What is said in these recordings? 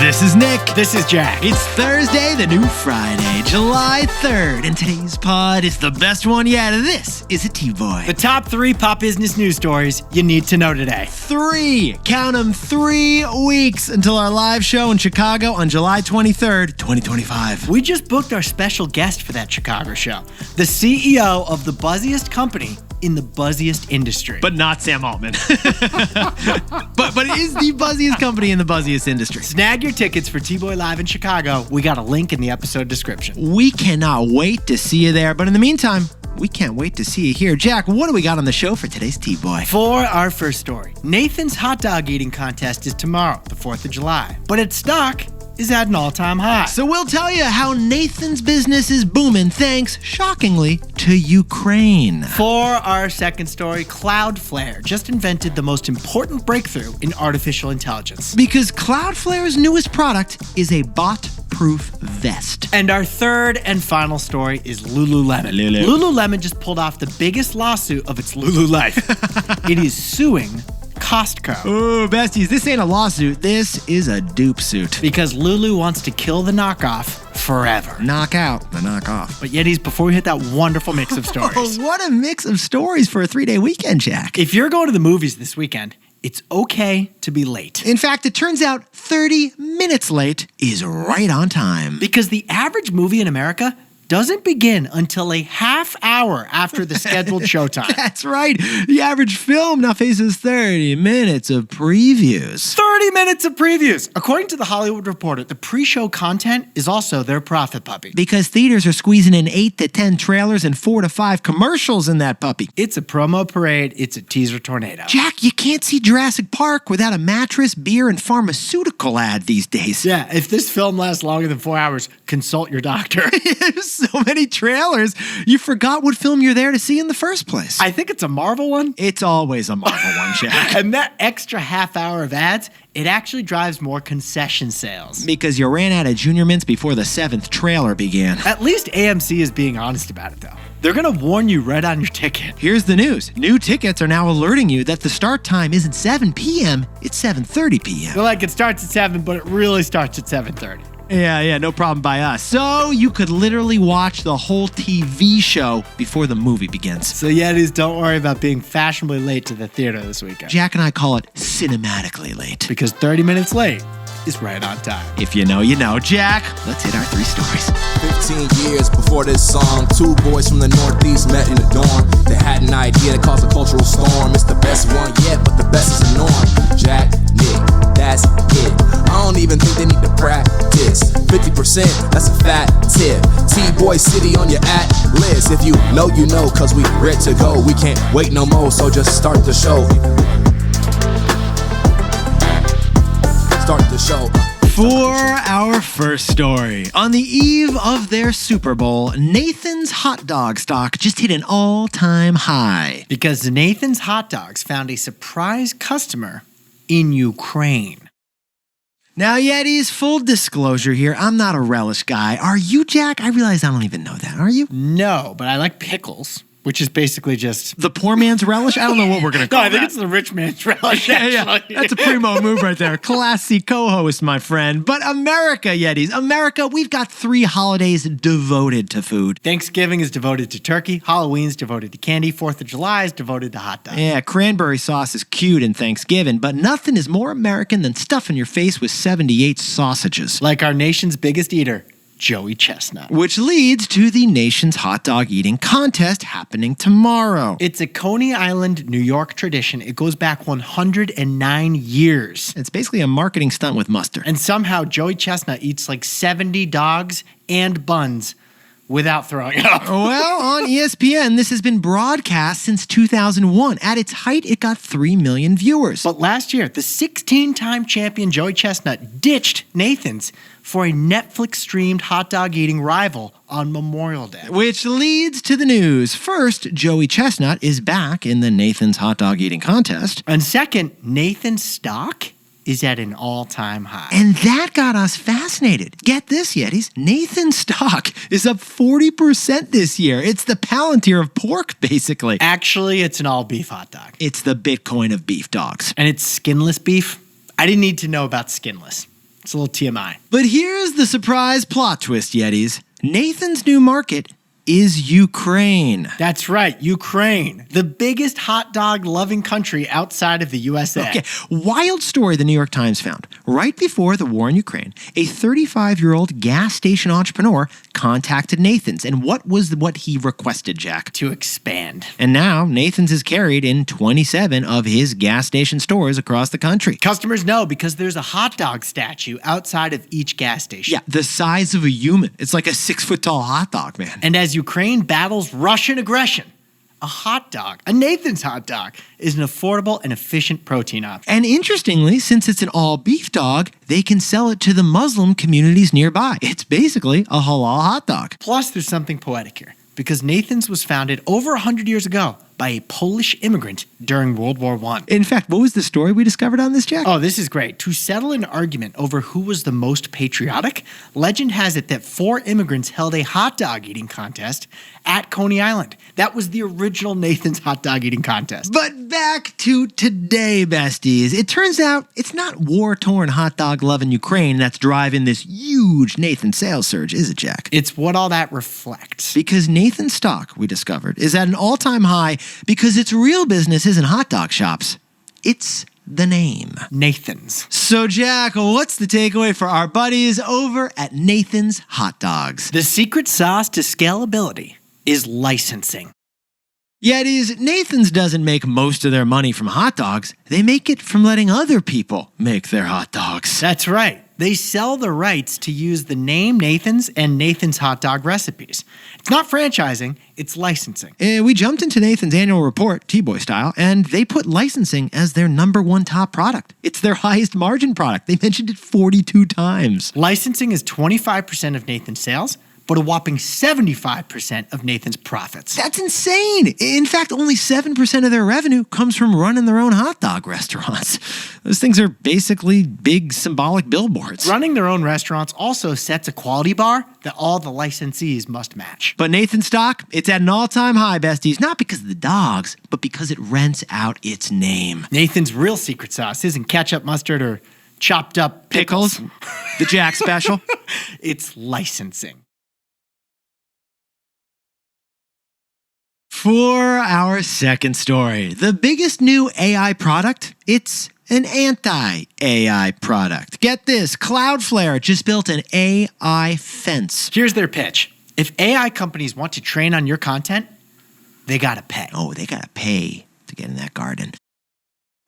This is Nick. This is Jack. It's Thursday, the new Friday, July 3rd, and today's pod is the best one yet. This is a TBOY. The top 3 pop business news stories you need to know today. 3 weeks until our live show in Chicago on July 23rd, 2025. We just booked our special guest for that Chicago show, the CEO of the buzziest company in the buzziest industry. But not Sam Altman. but it is the buzziest company in the buzziest industry. Snag your tickets for TBOY Live in Chicago. We got a link in the episode description. We cannot wait to see you there. But in the meantime, we can't wait to see you here. Jack, what do we got on the show for today's T-Boy? For our first story, Nathan's hot dog eating contest is tomorrow, the 4th of July. But its stock is at an all-time high. So we'll tell you how Nathan's business is booming thanks, shockingly, to Ukraine. For our second story, Cloudflare just invented the most important breakthrough in artificial intelligence. Because Cloudflare's newest product is a bot-proof vest. And our third and final story is Lululemon. Lululemon just pulled off the biggest lawsuit of its Lulu life. It is suing Costco. Oh, besties, this ain't a lawsuit. This is a dupe-suit. Because Lulu wants to kill the knockoff forever. Knock out the knockoff. But Yetis, before we hit that wonderful mix of stories. What a mix of stories for a 3-day weekend, Jack. If you're going to the movies this weekend, it's okay to be late. In fact, it turns out 30 minutes late is right on time. Because the average movie in America doesn't begin until a half hour after the scheduled showtime. That's right. The average film now faces 30 minutes of previews. 30 minutes of previews! According to The Hollywood Reporter, the pre-show content is also their profit puppy. Because theaters are squeezing in 8 to 10 trailers and 4 to 5 commercials in that puppy. It's a promo parade. It's a teaser tornado. Jack, you can't see Jurassic Park without a mattress, beer, and pharmaceutical ad these days. Yeah, if this film lasts longer than 4 hours, consult your doctor. So many trailers, you forgot what film you're there to see in the first place. I think it's a Marvel one. It's always a Marvel one, Jack. And that extra half hour of ads, it actually drives more concession sales. Because you ran out of Junior Mints before the 7th trailer began. At least AMC is being honest about it, though. They're going to warn you right on your ticket. Here's the news. New tickets are now alerting you that the start time isn't 7 p.m., it's 7:30 p.m. They're like, it starts at 7, but it really starts at 7:30. Yeah, no problem by us. So you could literally watch the whole TV show before the movie begins. So Yetis, don't worry about being fashionably late to the theater this weekend. Jack and I call it cinematically late. Because 30 minutes late is right on time. If you know, you know. Jack, let's hit our 3 stories. 15 years before this song, 2 boys from the Northeast met in the dorm. They had an idea that caused a cultural storm. It's the best one yet, but the best is the norm. Jack, Nick, that's it. I don't even think they need to practice. 50%, that's a fat tip. T-Boy City on your list. If you know, you know, cause we ready to go. We can't wait no more, so just start the show. Start the show. For our first story, on the eve of their Super Bowl, Nathan's hot dog stock just hit an all-time high. Because Nathan's Hot Dogs found a surprise customer in Ukraine. Now, Yetis, full disclosure here, I'm not a relish guy. Are you, Jack? I realize I don't even know that. Are you? No, but I like pickles, which is basically just the poor man's relish? I don't know what we're going to call No, I think that. it's the rich man's relish, actually. Yeah. That's a primo move right there. Classy co-host, my friend. But America, Yetis. America, we've got 3 holidays devoted to food. Thanksgiving is devoted to turkey. Halloween's devoted to candy. 4th of July is devoted to hot dogs. Yeah, cranberry sauce is cute in Thanksgiving, but nothing is more American than stuffing your face with 78 sausages. Like our nation's biggest eater, Joey Chestnut. Which leads to the nation's hot dog eating contest happening tomorrow. It's a Coney Island, New York tradition. It goes back 109 years. It's basically a marketing stunt with mustard. And somehow Joey Chestnut eats like 70 dogs and buns without throwing up. Well, on ESPN, this has been broadcast since 2001. At its height, it got 3 million viewers. But last year, the 16-time champion Joey Chestnut ditched Nathan's for a Netflix-streamed hot dog eating rival on Memorial Day. Which leads to the news. First, Joey Chestnut is back in the Nathan's hot dog eating contest. And second, Nathan's stock is at an all-time high. And that got us fascinated. Get this, Yetis. Nathan's stock is up 40% this year. It's the Palantir of pork, basically. Actually, it's an all-beef hot dog. It's the Bitcoin of beef dogs. And it's skinless beef. I didn't need to know about skinless. It's a little TMI. But here's the surprise plot twist, Yetis. Nathan's new market is Ukraine. That's right, Ukraine, the biggest hot dog loving country outside of the USA. Okay, wild story the New York Times found. Right before the war in Ukraine, a 35-year-old gas station entrepreneur contacted Nathan's. And what he requested, Jack? To expand. And now Nathan's is carried in 27 of his gas station stores across the country. Customers know because there's a hot dog statue outside of each gas station. Yeah, the size of a human. It's like a 6-foot-tall hot dog, man. And as Ukraine battles Russian aggression, a hot dog, a Nathan's hot dog, is an affordable and efficient protein option. And interestingly, since it's an all-beef dog, they can sell it to the Muslim communities nearby. It's basically a halal hot dog. Plus, there's something poetic here, because Nathan's was founded over 100 years ago by a Polish immigrant during World War I. In fact, what was the story we discovered on this, Jack? Oh, this is great. To settle an argument over who was the most patriotic, legend has it that 4 immigrants held a hot dog eating contest at Coney Island. That was the original Nathan's hot dog eating contest. But back to today, besties. It turns out it's not war-torn hot dog loving Ukraine that's driving this huge Nathan sales surge, is it, Jack? It's what all that reflects. Because Nathan's stock, we discovered, is at an all-time high because its real business isn't hot dog shops. It's the name. Nathan's. So, Jack, what's the takeaway for our buddies over at Nathan's Hot Dogs? The secret sauce to scalability is licensing. Yetis, Nathan's doesn't make most of their money from hot dogs. They make it from letting other people make their hot dogs. That's right. They sell the rights to use the name Nathan's and Nathan's hot dog recipes. It's not franchising, it's licensing. We jumped into Nathan's annual report, TBOY style, and they put licensing as their #1 top product. It's their highest margin product. They mentioned it 42 times. Licensing is 25% of Nathan's sales, but a whopping 75% of Nathan's profits. That's insane. In fact, only 7% of their revenue comes from running their own hot dog restaurants. Those things are basically big symbolic billboards. Running their own restaurants also sets a quality bar that all the licensees must match. But Nathan's stock, it's at an all-time high, besties, not because of the dogs, but because it rents out its name. Nathan's real secret sauce isn't ketchup, mustard, or chopped up pickles. The Jack special. It's licensing. For our second story, the biggest new AI product, it's an anti-AI product. Get this, Cloudflare just built an AI fence. Here's their pitch. If AI companies want to train on your content, they gotta pay. Oh, they gotta pay to get in that garden.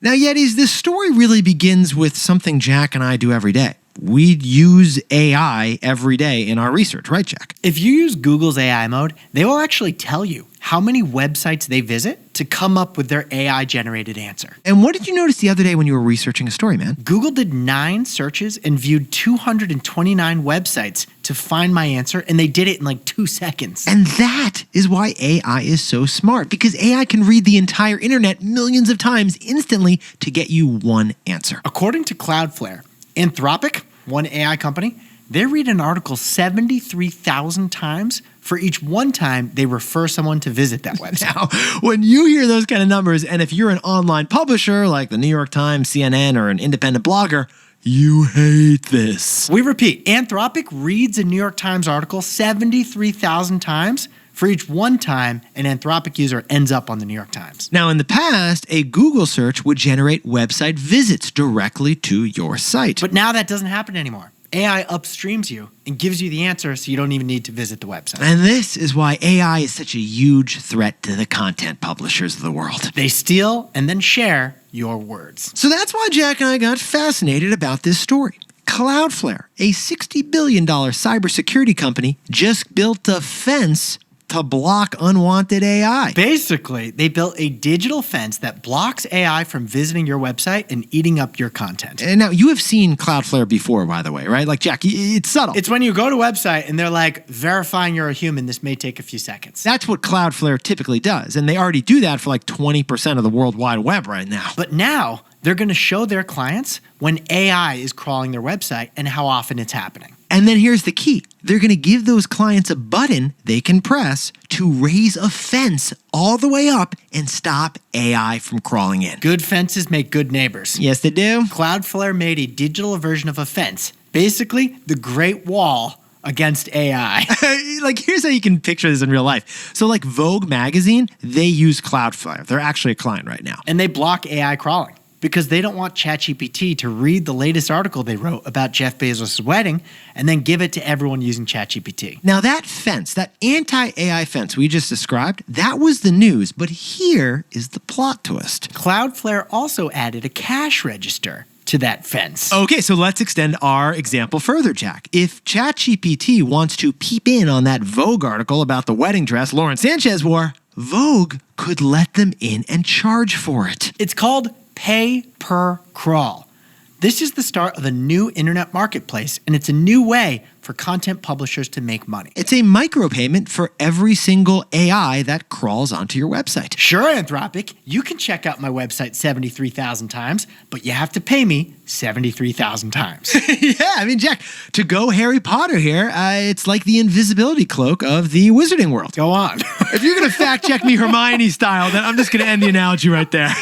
Now, Yetis, this story really begins with something Jack and I do every day. We use AI every day in our research, right, Jack? If you use Google's AI mode, they will actually tell you how many websites they visit to come up with their AI-generated answer. And what did you notice the other day when you were researching a story, man? Google did 9 searches and viewed 229 websites to find my answer, and they did it in like 2 seconds. And that is why AI is so smart, because AI can read the entire internet millions of times instantly to get you one answer. According to Cloudflare, Anthropic, one AI company, they read an article 73,000 times for each one time they refer someone to visit that website. Now, when you hear those kind of numbers, and if you're an online publisher like the New York Times, CNN, or an independent blogger, you hate this. We repeat, Anthropic reads a New York Times article 73,000 times for each one time an Anthropic user ends up on the New York Times. Now, in the past, a Google search would generate website visits directly to your site. But now that doesn't happen anymore. AI upstreams you and gives you the answer so you don't even need to visit the website. And this is why AI is such a huge threat to the content publishers of the world. They steal and then share your words. So that's why Jack and I got fascinated about this story. Cloudflare, a $60 billion cybersecurity company, just built a fence to block unwanted AI. Basically, they built a digital fence that blocks AI from visiting your website and eating up your content. And now, you have seen Cloudflare before, by the way, right? Like, Jack, it's subtle. It's when you go to a website and they're like, verifying you're a human, this may take a few seconds. That's what Cloudflare typically does. And they already do that for like 20% of the World Wide Web right now. But now, they're going to show their clients when AI is crawling their website and how often it's happening. And then here's the key. They're going to give those clients a button they can press to raise a fence all the way up and stop AI from crawling in. Good fences make good neighbors. Yes, they do. Cloudflare made a digital version of a fence, basically the Great Wall against AI. Like, here's how you can picture this in real life. So, like Vogue magazine, they use Cloudflare. They're actually a client right now. And they block AI crawling because they don't want ChatGPT to read the latest article they wrote about Jeff Bezos' wedding and then give it to everyone using ChatGPT. Now, that fence, that anti-AI fence we just described, that was the news. But here is the plot twist. Cloudflare also added a cash register to that fence. Okay, so let's extend our example further, Jack. If ChatGPT wants to peep in on that Vogue article about the wedding dress Lauren Sanchez wore, Vogue could let them in and charge for it. It's called pay per crawl. This is the start of a new internet marketplace, and it's a new way for content publishers to make money. It's a micropayment for every single AI that crawls onto your website. Sure, Anthropic, you can check out my website 73,000 times, but you have to pay me 73,000 times. Yeah, I mean, Jack, to go Harry Potter here, it's like the invisibility cloak of the wizarding world. Go on. If you're going to fact check me Hermione style, then I'm just going to end the analogy right there.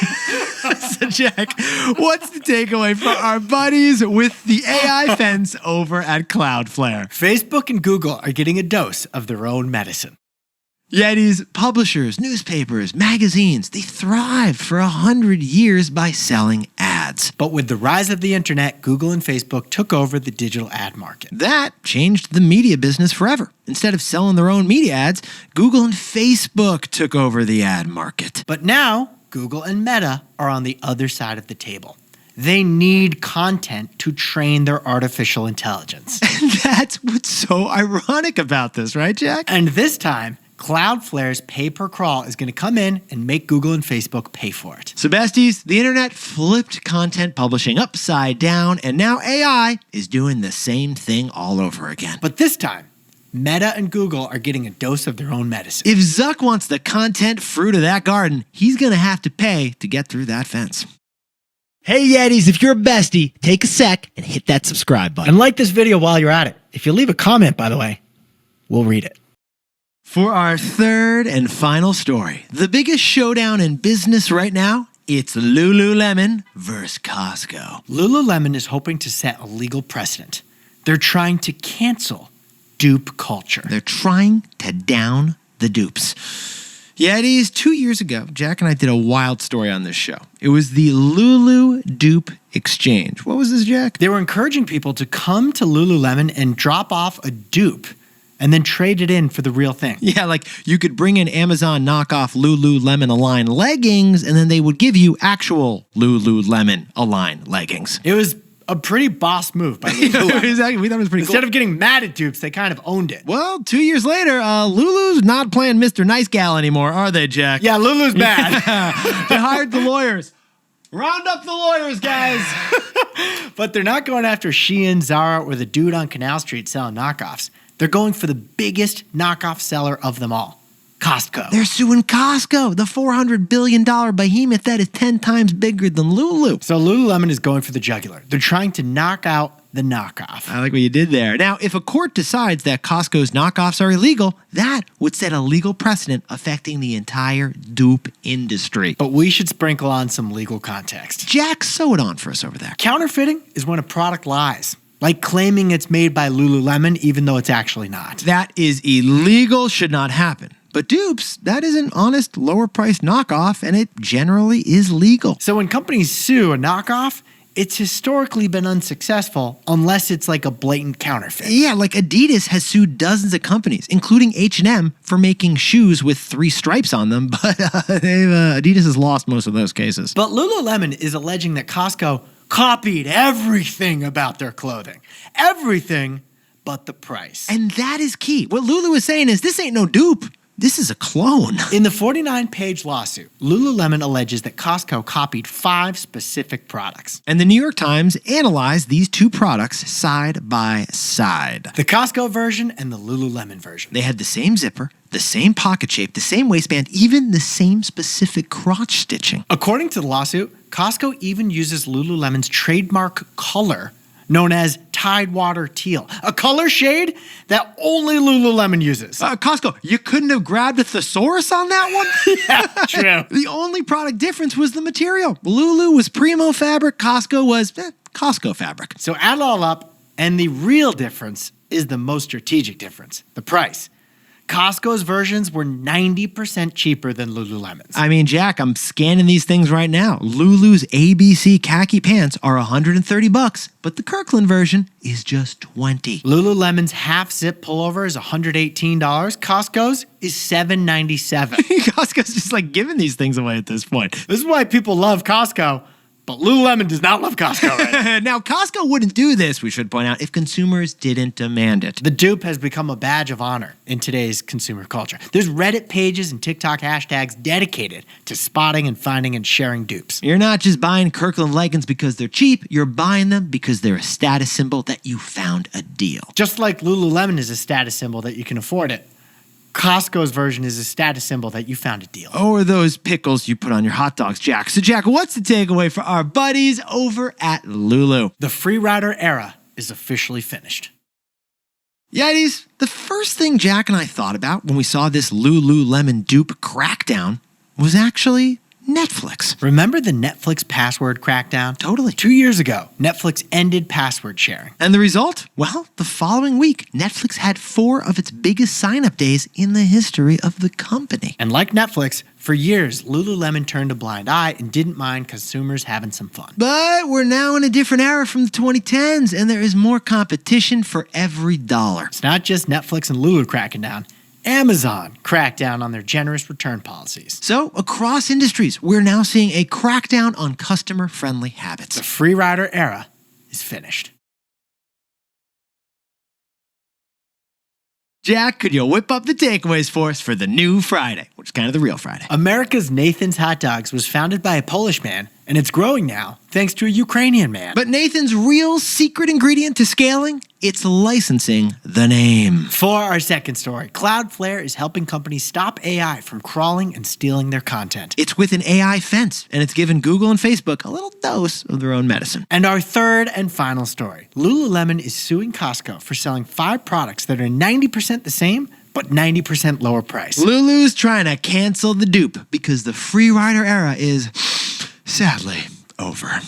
So, Jack, what's the takeaway for our buddies with the AI fence over at Cloudflare? Facebook and Google are getting a dose of their own medicine. Yetis, publishers, newspapers, magazines, they thrived for 100 years by selling ads. But with the rise of the internet, Google and Facebook took over the digital ad market. That changed the media business forever. Instead of selling their own media ads, Google and Facebook took over the ad market. But now, Google and Meta are on the other side of the table. They need content to train their artificial intelligence. And that's what's so ironic about this, right, Jack? And this time, Cloudflare's pay-per-crawl is going to come in and make Google and Facebook pay for it. So, besties, the internet flipped content publishing upside down, and now AI is doing the same thing all over again. But this time, Meta and Google are getting a dose of their own medicine. If Zuck wants the content fruit of that garden, he's going to have to pay to get through that fence. Hey Yetis, if you're a bestie, take a sec and hit that subscribe button. And like this video while you're at it. If you leave a comment, by the way, we'll read it. For our third and final story, the biggest showdown in business right now, it's Lululemon versus Costco. Lululemon is hoping to set a legal precedent. They're trying to cancel dupe culture. They're trying to down the dupes. Yetis, 2 years ago, Jack and I did a wild story on this show. It was the LULU dupe exchange. What was this, Jack? They were encouraging people to come to Lululemon and drop off a dupe and then trade it in for the real thing. Yeah, like you could bring in Amazon knockoff Lululemon Align leggings, and then they would give you actual Lululemon Align leggings. It was a pretty boss move by Lululemon. Exactly. We thought it was pretty Instead cool. of getting mad at dupes, they kind of owned it. Well, 2 years later, Lulu's not playing Mr. Nice Gal anymore, are they, Jack? Yeah, Lulu's bad. They hired the lawyers. Round up the lawyers, guys. But they're not going after Shein, Zara, or the dude on Canal Street selling knockoffs. They're going for the biggest knockoff seller of them all, Costco. They're suing Costco, the $400 billion behemoth that is 10 times bigger than Lulu. So Lululemon is going for the jugular. They're trying to knock out the knockoff. I like what you did there. Now, if a court decides that Costco's knockoffs are illegal, that would set a legal precedent affecting the entire dupe industry. But we should sprinkle on some legal context. Jack, sew it on for us over there. Counterfeiting is when a product lies, like claiming it's made by Lululemon even though it's actually not. That is illegal, should not happen. But dupes, that is an honest, lower-priced knockoff, and it generally is legal. So when companies sue a knockoff, it's historically been unsuccessful unless it's like a blatant counterfeit. Yeah, like Adidas has sued dozens of companies, including H&M, for making shoes with 3 stripes on them, but Adidas has lost most of those cases. But Lululemon is alleging that Costco copied everything about their clothing. Everything but the price. And that is key. What Lulu is saying is this ain't no dupe. This is a clone. In the 49-page lawsuit, Lululemon alleges that Costco copied 5 specific products. And the New York Times analyzed these 2 products side by side. The Costco version and the Lululemon version. They had the same zipper, the same pocket shape, the same waistband, even the same specific crotch stitching. According to the lawsuit, Costco even uses Lululemon's trademark color known as Tidewater Teal, a color shade that only Lululemon uses. Costco, you couldn't have grabbed a thesaurus on that one? Yeah, true. The only product difference was the material. Lulu was Primo fabric, Costco was Costco fabric. So add it all up, and the real difference is the most strategic difference, the price. Costco's versions were 90% cheaper than Lululemon's. I mean, Jack, I'm scanning these things right now. Lulu's ABC khaki pants are $130, but the Kirkland version is just $20. Lululemon's half-zip pullover is $118. Costco's is $797. Costco's just like giving these things away at this point. This is why people love Costco, but Lululemon does not love Costco, right? Now, Costco wouldn't do this, we should point out, if consumers didn't demand it. The dupe has become a badge of honor in today's consumer culture. There's Reddit pages and TikTok hashtags dedicated to spotting and finding and sharing dupes. You're not just buying Kirkland leggings because they're cheap, you're buying them because they're a status symbol that you found a deal. Just like Lululemon is a status symbol that you can afford it, Costco's version is a status symbol that you found a deal. Or those pickles you put on your hot dogs, Jack. So, Jack, what's the takeaway for our buddies over at Lulu? The free rider era is officially finished. Yetis, the first thing Jack and I thought about when we saw this Lululemon dupe crackdown was actually Netflix. Remember the Netflix password crackdown? Totally. 2 years ago, Netflix ended password sharing. And the result? Well, the following week, Netflix had 4 of its biggest sign-up days in the history of the company. And like Netflix, for years, Lululemon turned a blind eye and didn't mind consumers having some fun. But we're now in a different era from the 2010s, and there is more competition for every dollar. It's not just Netflix and Lulu cracking down. Amazon cracked down on their generous return policies. So, across industries, we're now seeing a crackdown on customer-friendly habits. The free rider era is finished. Jack, could you whip up the takeaways for us for the new Friday, which is kind of the real Friday? America's Nathan's Hot Dogs was founded by a Polish man, and it's growing now thanks to a Ukrainian man. But Nathan's real secret ingredient to scaling? It's licensing the name. For our second story, Cloudflare is helping companies stop AI from crawling and stealing their content. It's with an AI fence, and it's given Google and Facebook a little dose of their own medicine. And our third and final story, Lululemon is suing Costco for selling 5 products that are 90% the same, but 90% lower price. Lulu's trying to cancel the dupe because the free rider era is, sadly, over.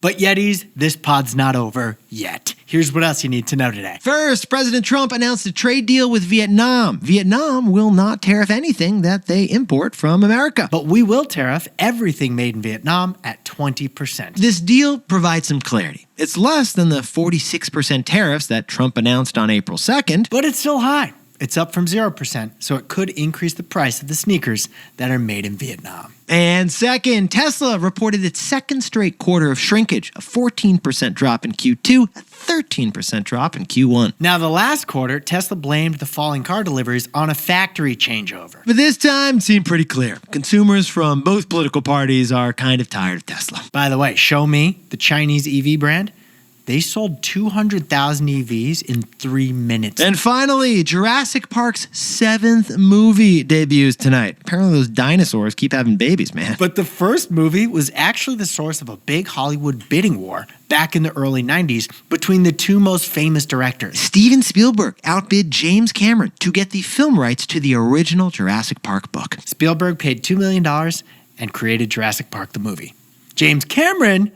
But Yetis, this pod's not over yet. Here's what else you need to know today. First, President Trump announced a trade deal with Vietnam. Vietnam will not tariff anything that they import from America. But we will tariff everything made in Vietnam at 20%. This deal provides some clarity. It's less than the 46% tariffs that Trump announced on April 2nd. But it's still high. It's up from 0%, so it could increase the price of the sneakers that are made in Vietnam. And second, Tesla reported its second straight quarter of shrinkage, a 14% drop in Q2, a 13% drop in Q1. Now, the last quarter, Tesla blamed the falling car deliveries on a factory changeover. But this time, it seemed pretty clear. Consumers from both political parties are kind of tired of Tesla. By the way, Xiaomi, the Chinese EV brand, they sold 200,000 EVs in 3 minutes. And finally, Jurassic Park's 7th movie debuts tonight. Apparently those dinosaurs keep having babies, man. But the first movie was actually the source of a big Hollywood bidding war back in the early 90s between the 2 most famous directors. Steven Spielberg outbid James Cameron to get the film rights to the original Jurassic Park book. Spielberg paid $2 million and created Jurassic Park the movie. James Cameron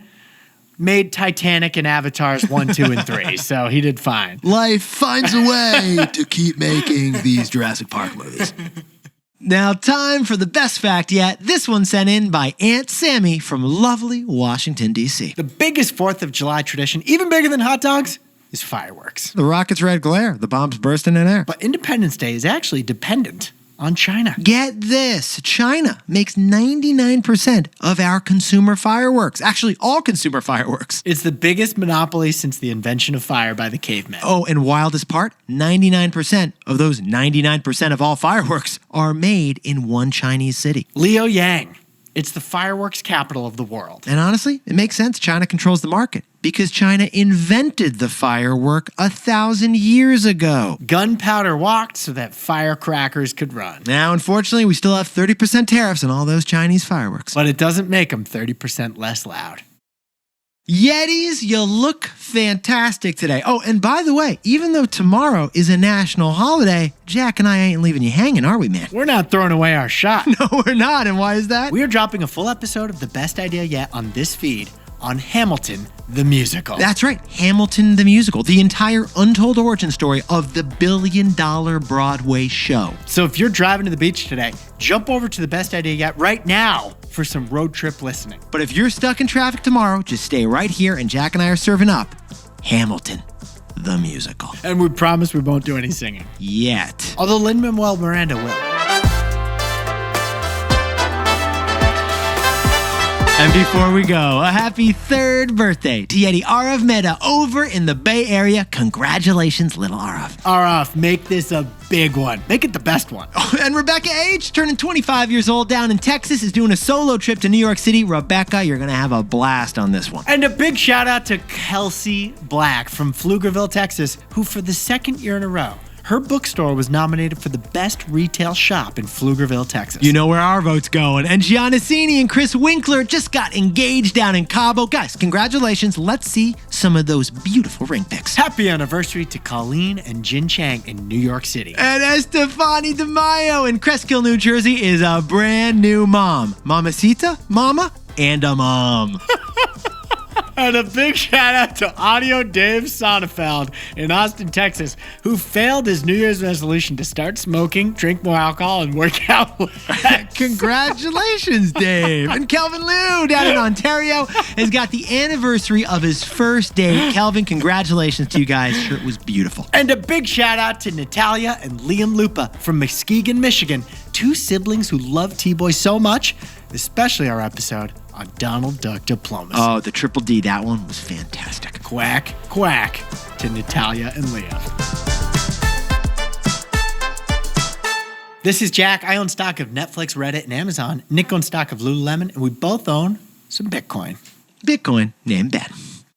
made Titanic and Avatars 1, 2, and 3, so he did fine. Life finds a way to keep making these Jurassic Park movies. Now, time for the best fact yet. This one sent in by Aunt Sammy from lovely Washington, D.C. The biggest 4th of July tradition, even bigger than hot dogs, is fireworks. The rocket's red glare, the bombs bursting in air. But Independence Day is actually dependent on China. Get this, China makes 99% of our consumer fireworks. Actually, all consumer fireworks. It's the biggest monopoly since the invention of fire by the cavemen. Oh, and wildest part, 99% of those 99% of all fireworks are made in one Chinese city. Liaoyang. It's the fireworks capital of the world. And honestly, it makes sense China controls the market because China invented the firework 1,000 years ago. Gunpowder walked so that firecrackers could run. Now, unfortunately, we still have 30% tariffs on all those Chinese fireworks. But it doesn't make them 30% less loud. Yetis, you look fantastic today. Oh, and by the way, even though tomorrow is a national holiday, Jack and I ain't leaving you hanging, are we, man? We're not throwing away our shot. No, we're not. And why is that? We are dropping a full episode of The Best Idea Yet on this feed on Hamilton, the musical. That's right, Hamilton the musical, the entire untold origin story of the billion-dollar Broadway show. So if you're driving to the beach today, jump over to The Best Idea Yet right now for some road trip listening. But if you're stuck in traffic tomorrow, just stay right here and Jack and I are serving up Hamilton the musical. And we promise we won't do any singing. Yet. Although Lin-Manuel Miranda will. And before we go, a happy 3rd birthday to Yeti Arav Mehta over in the Bay Area. Congratulations, little Arav. Arav, make this a big one. Make it the best one. Oh, and Rebecca H., turning 25 years old down in Texas, is doing a solo trip to New York City. Rebecca, you're going to have a blast on this one. And a big shout out to Kelsey Black from Pflugerville, Texas, who for the 2nd year in a row, her bookstore was nominated for the best retail shop in Pflugerville, Texas. You know where our vote's going. And Giannassini and Chris Winkler just got engaged down in Cabo. Guys, congratulations. Let's see some of those beautiful ring pics. Happy anniversary to Colleen and Jin Chang in New York City. And Estefani DeMaio in Cresskill, New Jersey is a brand new mom. Mamacita, mama, and a mom. And a big shout out to Audio Dave Sonnefeld in Austin, Texas, who failed his New Year's resolution to start smoking, drink more alcohol, and work out less. Congratulations, Dave. And Kelvin Liu down in Ontario has got the anniversary of his first date. Kelvin, congratulations to you guys. Sure, it was beautiful. And a big shout out to Natalia and Liam Lupa from Muskegon, Michigan, 2 siblings who love TBOY so much, especially our episode on Donald Duck diplomacy. Oh, the Triple D, that one was fantastic. Quack, quack to Natalia and Liam. This is Jack. I own stock of Netflix, Reddit, and Amazon. Nick owns stock of Lululemon, and we both own some Bitcoin. Bitcoin named Ben.